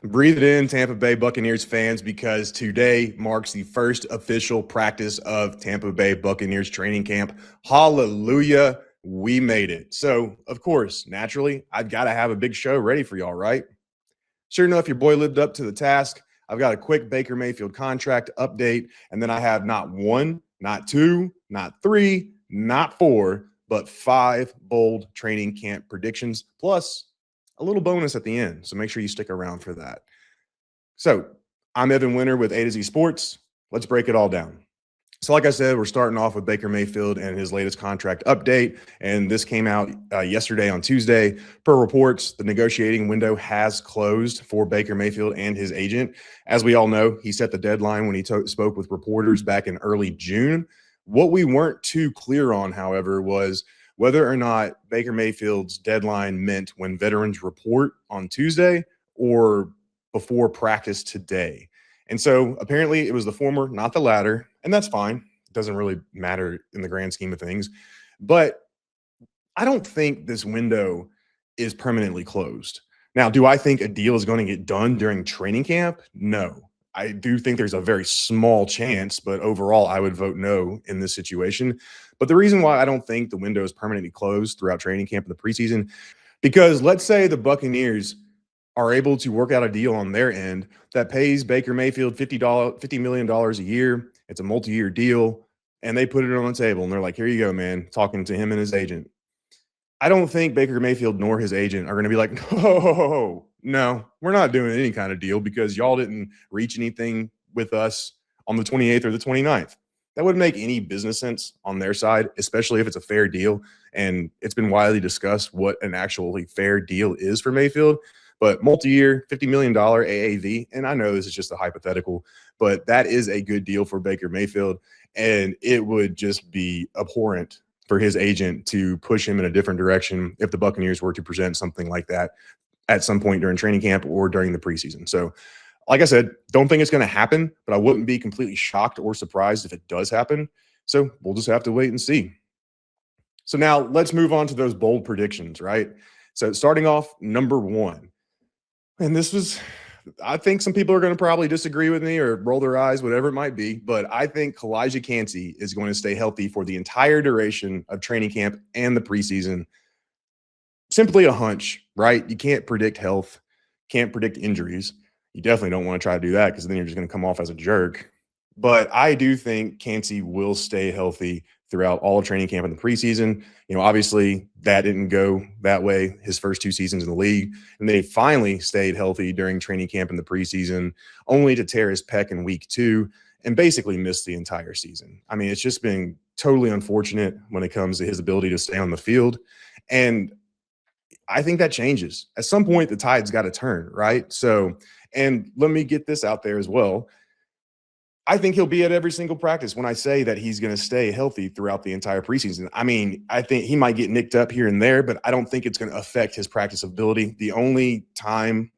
Breathe it in, Tampa Bay Buccaneers fans, because today marks the first official practice of Tampa Bay Buccaneers training camp. Hallelujah, we made it. So, of course, naturally, I've got to have a big show ready for y'all, right? Sure enough, your boy lived up to the task. I've got a quick Baker Mayfield contract update, and then I have not one, not two, not three, not four, but five bold training camp predictions, plus a little bonus at the end. So make sure you stick around for that. So I'm Evan Winter with A to Z Sports. Let's break it all down. So like I said, we're starting off with Baker Mayfield and his latest contract update. And this came out yesterday on Tuesday. Per reports, the negotiating window has closed for Baker Mayfield and his agent. As we all know, he set the deadline when he spoke with reporters back in early June. What we weren't too clear on, however, was whether or not Baker Mayfield's deadline meant when veterans report on Tuesday or before practice today. And so apparently it was the former, not the latter, and that's fine. It doesn't really matter in the grand scheme of things. But I don't think this window is permanently closed. Now, do I think a deal is going to get done during training camp? No. I do think there's a very small chance, but overall, I would vote no in this situation. But the reason why I don't think the window is permanently closed throughout training camp in the preseason, because let's say the Buccaneers are able to work out a deal on their end that pays Baker Mayfield $50 million a year. It's a multi-year deal, and they put it on the table, and they're like, here you go, man, talking to him and his agent. I don't think Baker Mayfield nor his agent are going to be like, no, we're not doing any kind of deal because y'all didn't reach anything with us on the 28th or the 29th. That wouldn't make any business sense on their side, especially if it's a fair deal. And it's been widely discussed what an actually fair deal is for Mayfield. But multi-year, $50 million AAV, and I know this is just a hypothetical, but that is a good deal for Baker Mayfield. And it would just be abhorrent for his agent to push him in a different direction if the Buccaneers were to present something like that at some point during training camp or during the preseason. So, like I said, don't think it's going to happen, but I wouldn't be completely shocked or surprised if it does happen. So we'll just have to wait and see. So now let's move on to those bold predictions, right? So starting off, number one, and this was, I think some people are going to probably disagree with me or roll their eyes, whatever it might be, but I think Kancey is going to stay healthy for the entire duration of training camp and the preseason. Simply a hunch, right? You can't predict health, can't predict injuries. You definitely don't want to try to do that because then you're just going to come off as a jerk. But I do think Kancey will stay healthy throughout all of training camp and the preseason. You know, obviously that didn't go that way his first two seasons in the league. And they finally stayed healthy during training camp and the preseason, only to tear his pec in week 2 and basically miss the entire season. I mean, it's just been totally unfortunate when it comes to his ability to stay on the field. And I think that changes. At some point, the tide's got to turn, right? So, and let me get this out there as well. I think he'll be at every single practice when I say that he's going to stay healthy throughout the entire preseason. I mean, I think he might get nicked up here and there, but I don't think it's going to affect his practice ability. The only time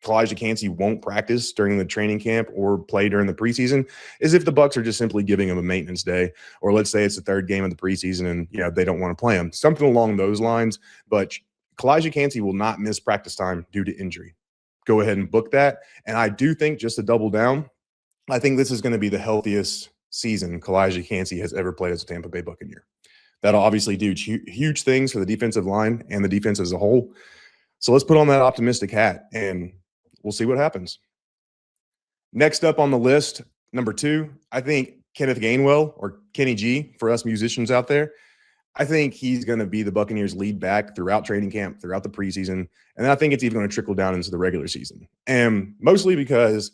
Kancey won't practice during the training camp or play during the preseason is if the Bucs are just simply giving him a maintenance day, or let's say it's the third game of the preseason and they don't want to play him. Something along those lines. But Kancey will not miss practice time due to injury. Go ahead and book that. And I do think, just to double down, I think this is going to be the healthiest season Kancey has ever played as a Tampa Bay Buccaneer. That'll obviously do huge things for the defensive line and the defense as a whole. So let's put on that optimistic hat, and we'll see what happens. Next up on the list, number 2, I think Kenneth Gainwell, or Kenny G for us musicians out there. I think he's going to be the Buccaneers' lead back throughout training camp, throughout the preseason, and I think it's even going to trickle down into the regular season. And mostly because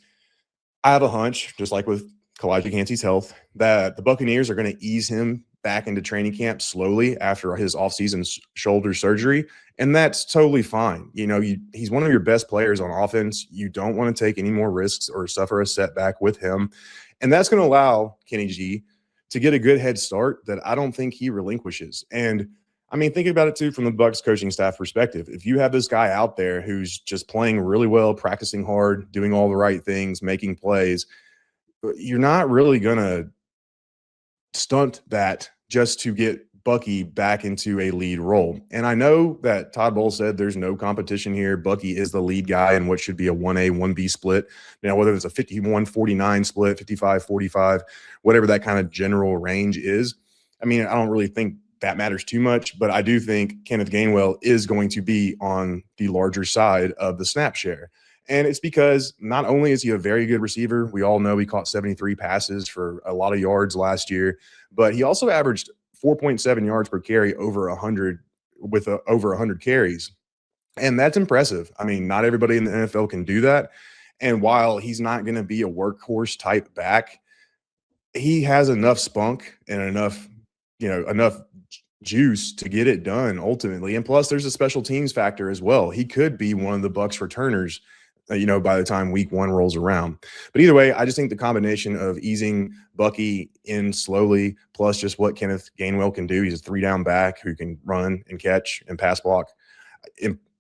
I have a hunch, just like with Kancey's health, that the Buccaneers are going to ease him back into training camp slowly after his offseason shoulder surgery, and that's totally fine. He's one of your best players on offense. You don't want to take any more risks or suffer a setback with him, and that's going to allow Kenny G to get a good head start that I don't think he relinquishes. And I mean, think about it too from the Bucs coaching staff perspective. If you have this guy out there who's just playing really well, practicing hard, doing all the right things, making plays, you're not really going to stunt that just to get Bucky back into a lead role. And I know that Todd Bowles said there's no competition here. Bucky is the lead guy in what should be a 1A, 1B split. Now, whether it's a 51-49 split, 55-45, whatever that kind of general range is, I mean, I don't really think that matters too much, but I do think Kenneth Gainwell is going to be on the larger side of the snap share. And it's because not only is he a very good receiver, we all know he caught 73 passes for a lot of yards last year, but he also averaged 4.7 yards per carry over 100 with over 100 carries. And that's impressive. I mean, not everybody in the NFL can do that. And while he's not going to be a workhorse type back, he has enough spunk and enough juice to get it done ultimately. And plus there's a special teams factor as well. He could be one of the Bucs returners, by the time week 1 rolls around. But either way, I just think the combination of easing Bucky in slowly, plus just what Kenneth Gainwell can do. He's a 3-down back who can run and catch and pass block.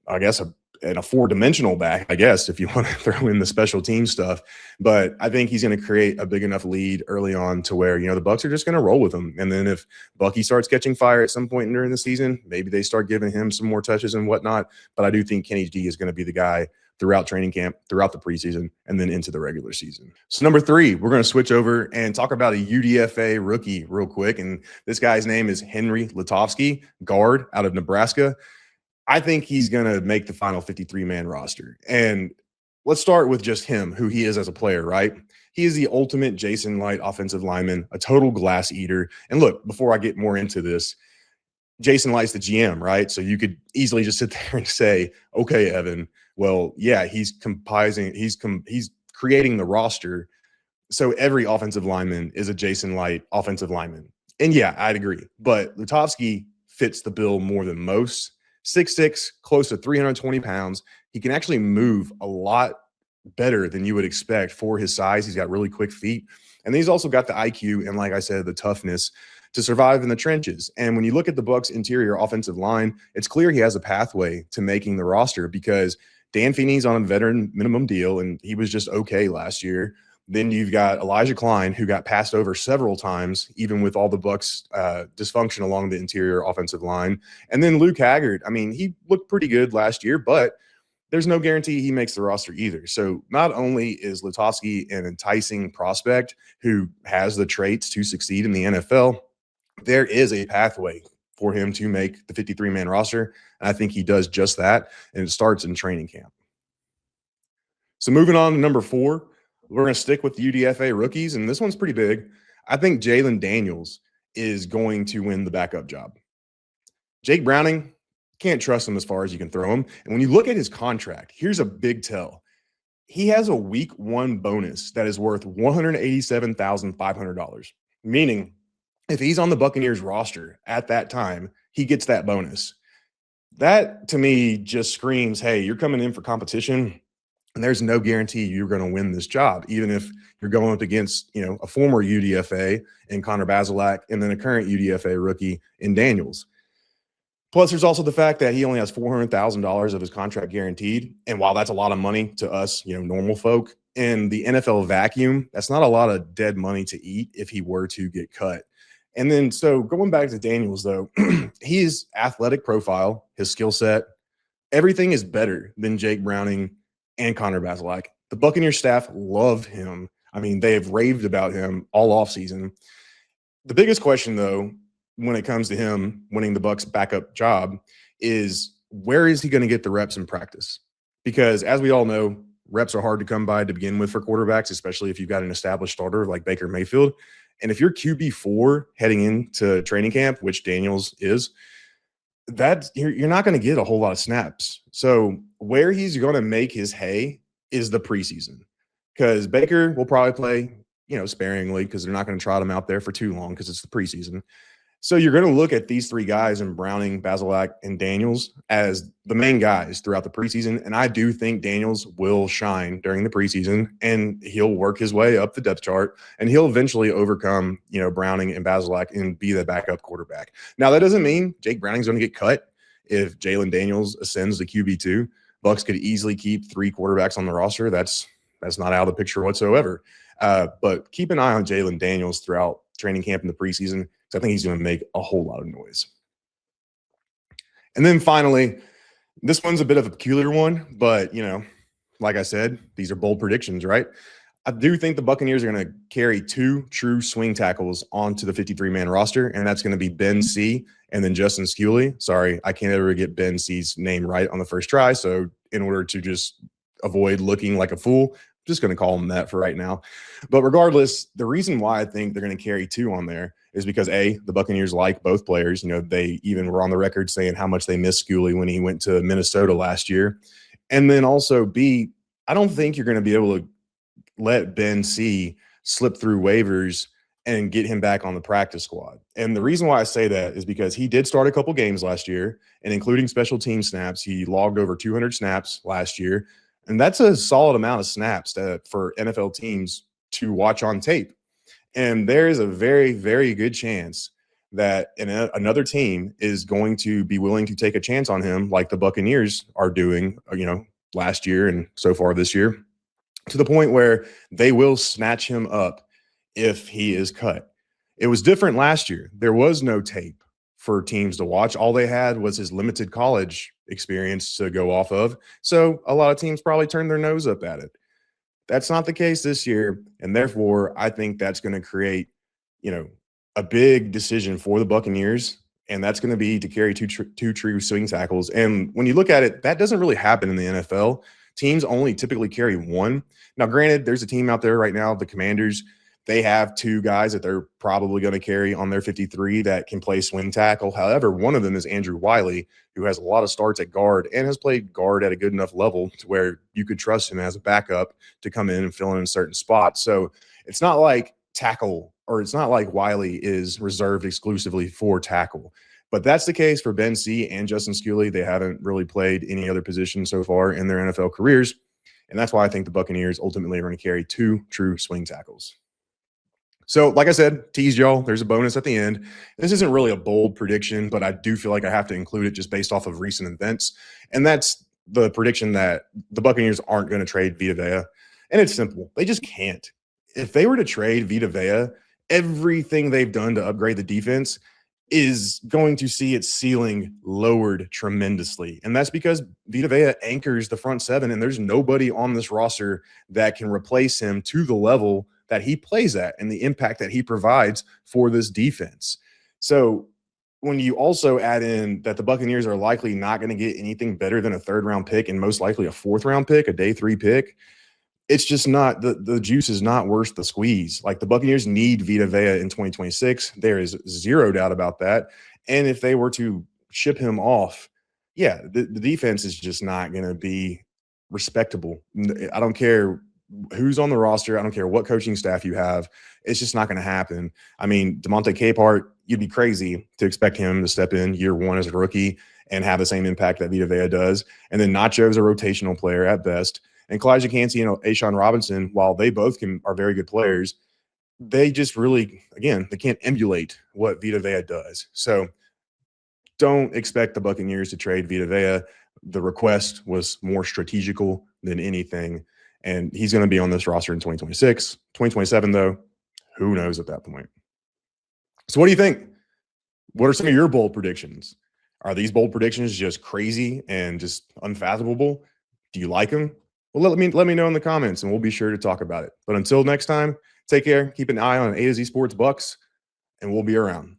I guess and a 4-dimensional back, I guess, if you want to throw in the special team stuff. But I think he's going to create a big enough lead early on to where, the Bucs are just going to roll with him. And then if Bucky starts catching fire at some point during the season, maybe they start giving him some more touches and whatnot. But I do think Kenny G is going to be the guy throughout training camp, throughout the preseason, and then into the regular season. So number 3, we're going to switch over and talk about a UDFA rookie real quick. And this guy's name is Henry Leovvski, guard out of Nebraska. I think he's going to make the final 53-man roster. And let's start with just him, who he is as a player, right? He is the ultimate Jason Light offensive lineman, a total glass eater. And look, before I get more into this, Jason Light's the GM, right? So you could easily just sit there and say, okay, Evan, well, yeah, he's creating the roster. So every offensive lineman is a Jason Light offensive lineman. And yeah, I'd agree. But Leovvski fits the bill more than most. 6'6", close to 320 pounds. He can actually move a lot better than you would expect for his size. He's got really quick feet. And he's also got the IQ and, like I said, the toughness to survive in the trenches. And when you look at the Bucs interior offensive line, it's clear he has a pathway to making the roster because Dan Feeney's on a veteran minimum deal, and he was just okay last year. Then you've got Elijah Klein, who got passed over several times, even with all the Bucs dysfunction along the interior offensive line. And then Luke Haggard, I mean, he looked pretty good last year, but there's no guarantee he makes the roster either. So not only is Leovvski an enticing prospect who has the traits to succeed in the NFL, there is a pathway for him to make the 53-man roster. And I think he does just that, and it starts in training camp. So moving on to number 4, we're going to stick with the UDFA rookies, and this one's pretty big. I think Jalen Daniels is going to win the backup job. Jake Browning, can't trust him as far as you can throw him. And when you look at his contract, here's a big tell. He has a week 1 bonus that is worth $187,500, meaning if he's on the Buccaneers roster at that time, he gets that bonus. That, to me, just screams, hey, you're coming in for competition, and there's no guarantee you're going to win this job, even if you're going up against, a former UDFA in Connor Bazelak and then a current UDFA rookie in Daniels. Plus, there's also the fact that he only has $400,000 of his contract guaranteed. And while that's a lot of money to us, normal folk, in the NFL vacuum, that's not a lot of dead money to eat if he were to get cut. And then, so going back to Daniels, though, his athletic profile, his skill set, everything is better than Jake Browning and Connor Bazelak. The Buccaneers staff love him. I mean, they have raved about him all offseason. The biggest question, though, when it comes to him winning the Bucs backup job is where is he going to get the reps in practice? Because as we all know, reps are hard to come by to begin with for quarterbacks, especially if you've got an established starter like Baker Mayfield. And if you're QB4 heading into training camp, which Daniels is, that you're not going to get a whole lot of snaps. So where he's going to make his hay is the preseason, because Baker will probably play, sparingly, because they're not going to trot him out there for too long because it's the preseason. So you're going to look at these 3 guys in Browning, Bazelak, and Daniels as the main guys throughout the preseason. And I do think Daniels will shine during the preseason, and he'll work his way up the depth chart, and he'll eventually overcome, Browning and Bazelak and be the backup quarterback. Now, that doesn't mean Jake Browning's going to get cut if Jalen Daniels ascends to QB2. Bucs could easily keep 3 quarterbacks on the roster. That's not out of the picture whatsoever. But keep an eye on Jalen Daniels throughout training camp in the preseason, because I think he's going to make a whole lot of noise. And then finally, this one's a bit of a peculiar one, but, like I said, these are bold predictions, right? I do think the Buccaneers are going to carry 2 true swing tackles onto the 53-man roster, and that's going to be Ben C and then Justin Sculey. Sorry, I can't ever get Ben C's name right on the first try, so in order to just avoid looking like a fool, I'm just going to call him that for right now. But regardless, the reason why I think they're going to carry 2 on there is because, A, the Buccaneers like both players. They even were on the record saying how much they missed Sculey when he went to Minnesota last year. And then also, B, I don't think you're going to be able to let Ben C slip through waivers and get him back on the practice squad. And the reason why I say that is because he did start a couple games last year, and including special team snaps, he logged over 200 snaps last year. And that's a solid amount of snaps for NFL teams to watch on tape. And there is a very, very good chance that another team is going to be willing to take a chance on him, like the Buccaneers are doing, last year and so far this year, to the point where they will snatch him up if he is cut. It was different last year. There was no tape for teams to watch. All they had was his limited college experience to go off of. So a lot of teams probably turned their nose up at it. That's not the case this year, and therefore I think that's going to create, a big decision for the Buccaneers, and that's going to be to carry two true swing tackles. And when you look at it, that doesn't really happen in the NFL. Teams only typically carry 1. Now, granted, there's a team out there right now, the Commanders. They have 2 guys that they're probably going to carry on their 53 that can play swing tackle. However, one of them is Andrew Wiley, who has a lot of starts at guard and has played guard at a good enough level to where you could trust him as a backup to come in and fill in certain spots. So it's not like it's not like Wiley is reserved exclusively for tackle. But that's the case for Ben C and Justin Sculey. They haven't really played any other position so far in their NFL careers. And that's why I think the Buccaneers ultimately are going to carry 2 true swing tackles. So, like I said, tease y'all, there's a bonus at the end. This isn't really a bold prediction, but I do feel like I have to include it just based off of recent events. And that's the prediction that the Buccaneers aren't going to trade Vita Vea. And it's simple. They just can't. If they were to trade Vita Vea, everything they've done to upgrade the defense is going to see its ceiling lowered tremendously. And that's because Vita Vea anchors the front 7, and there's nobody on this roster that can replace him to the level that he plays at and the impact that he provides for this defense. So when you also add in that the Buccaneers are likely not going to get anything better than a 3rd-round pick and most likely a 4th-round pick, a day 3 pick, it's just not the juice is not worth the squeeze. Like, the Buccaneers need Vita Vea in 2026. There is zero doubt about that. And if they were to ship him off, the defense is just not going to be respectable. I don't care who's on the roster. I don't care what coaching staff you have. It's just not going to happen. I mean, DeMonte Capehart, you'd be crazy to expect him to step in year 1 as a rookie and have the same impact that Vita Vea does. And then Nacho's a rotational player at best. And Kancey and A'Shawn Robinson, while they both are very good players, they just really, again, they can't emulate what Vita Vea does. So don't expect the Buccaneers to trade Vita Vea. The request was more strategical than anything, and he's going to be on this roster in 2026. 2027, though, who knows at that point. So what do you think? What are some of your bold predictions? Are these bold predictions just crazy and just unfathomable? Do you like them? Well, let me know in the comments, and we'll be sure to talk about it. But until next time, take care. Keep an eye on A to Z Sports Bucs, and we'll be around.